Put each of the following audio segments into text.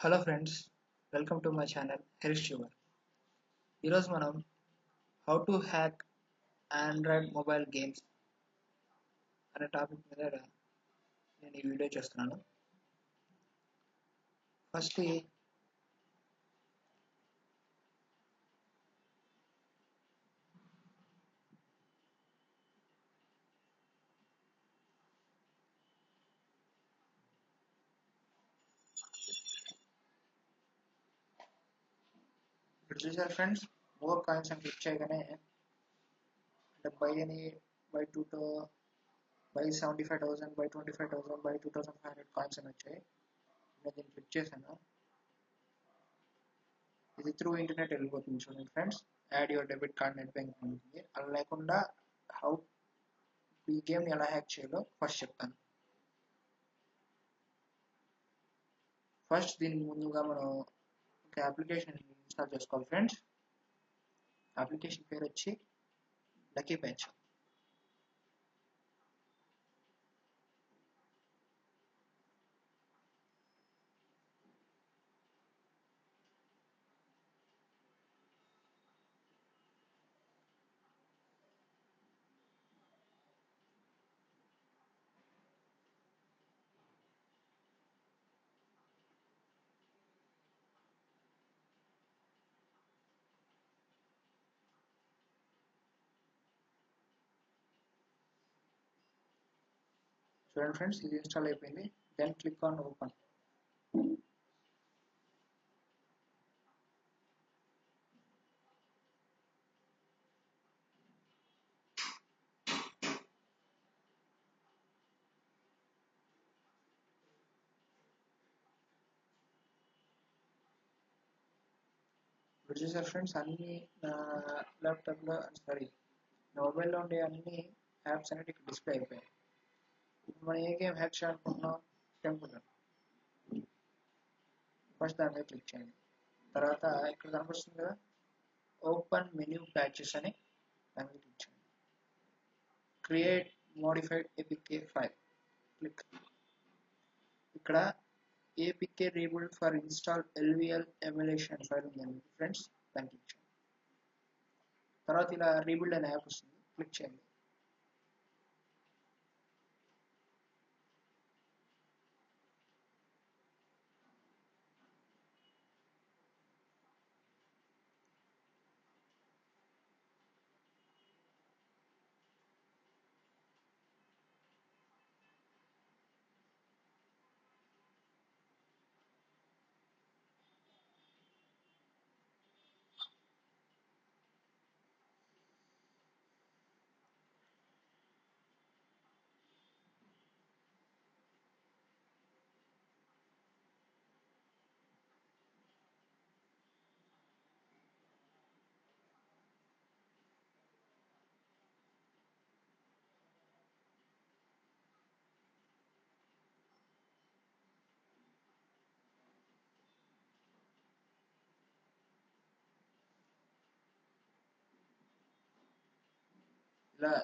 Hello friends, welcome to my channel Harish sugar. ఈరోజు మనం how to hack Android mobile games అనే topic మీద నేను ఈ వీడియో చేస్తున్నాను. ఫస్ట్ ఇక్కడ చూసారు ఫ్రెండ్స్, మోర్ కాయిన్స్ అని క్లిక్ చేయగానే బై అని బై 75,000 బై 25,000 బై 2,500 కాయిన్స్ అని వచ్చాయి. నేను దీన్ని క్లిక్ చేశాను. ఇది త్రూ ఇంటర్నెట్ వెళ్ళిపోతుంది. చూడండి friends, add your debit card net banking ఉంటుంది. అలా లేకుండా హౌ ఈ గేమ్ ఎలా హ్యాక్ చేయాలో ఫస్ట్ చెప్తాను. ఫస్ట్ దీనికి ముందుగా మనం ఒక అప్లికేషన్ ఇన్స్టాల్ చేసుకోవాలి ఫ్రెండ్స్. అప్లికేషన్ పేరు వచ్చి లక్కీ ప్యాచ్. చూడండి ఫ్రెండ్స్, ఇది ఇన్స్టాల్ అయిపోయింది. Then click on open. ఇప్పుడు చూసారు ఫ్రెండ్స్, అన్ని ల్యాప్టాప్లో సారీ మొబైల్లో ఉండే అన్ని యాప్స్ అనేవి ఇక్కడ డిస్ప్లే అయిపోయాయి. ఇప్పుడు మనం ఏ గేమ్ హ్యాక్ చేయాలనుకుంటున్నాం? టెంపుల్. ఫస్ట్ దాని మీద క్లిక్ చేయండి. తర్వాత ఇక్కడ కనిపిస్తుంది కదా, ఓపెన్ మెన్యూ ప్యాచెస్ అని దాని మీద క్లిక్ చేయండి. Create modified APK file click. ఇక్కడ APK rebuild for install LVL emulation file ఉందండి ఫ్రెండ్స్, దాన్ని క్లిక్ చేయండి. తర్వాత ఇలా రీబిల్డ్ అనే యాప్ వస్తుంది, క్లిక్ చేయండి.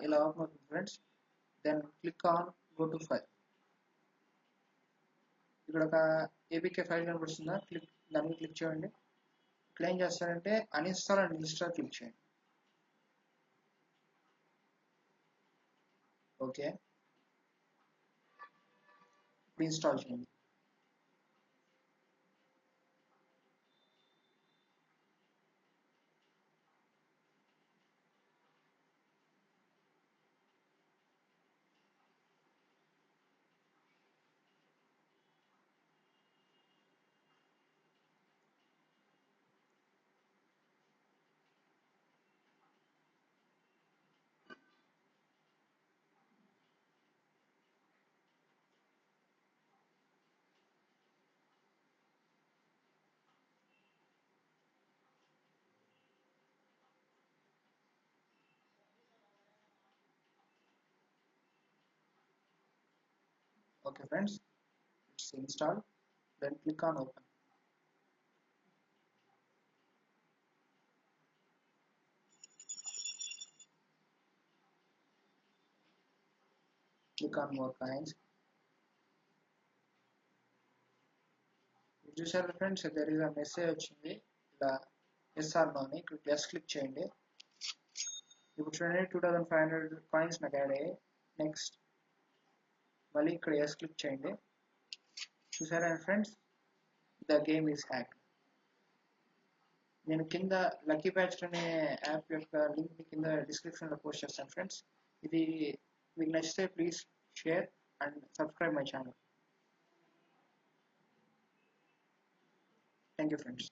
ఇలా ఓపెన్ అవుతుంది friends. Then click on go to file. ఇక్కడ ఒక ఏపీకే ఫైల్ కనిపిస్తుందా, దాని మీద క్లిక్ చేయండి. ఇక్కడ ఏం చేస్తారంటే అన్ఇన్స్టాల్ అండ్ ఇన్స్టాల్ క్లిక్ చేయండి. ఓకే, ఇప్పుడు ఇన్స్టాల్ చేయండి. Okay friends, it's installed. Then click on open. Click on more coins. చూసారు friends, there is a message వచ్చింది ఇలా ఎస్ ఆర్ నో అని. ఇక్కడ ఎస్ క్లిక్ చేయండి. ఇప్పుడు చూడండి 2500 కాయిన్స్ నాకు యాడ్ అయ్యాయి. నెక్స్ట్ మళ్ళీ ఇక్కడ ఎస్ క్లిక్ చేయండి. చూసారా friends, the game is hack. నేను కింద లక్కీ ప్యాచ్ అనే యాప్ యొక్క లింక్ కింద డిస్క్రిప్షన్లో పోస్ట్ చేస్తాను ఫ్రెండ్స్. ఇది మీకు నచ్చితే please share and subscribe my channel. Thank you friends.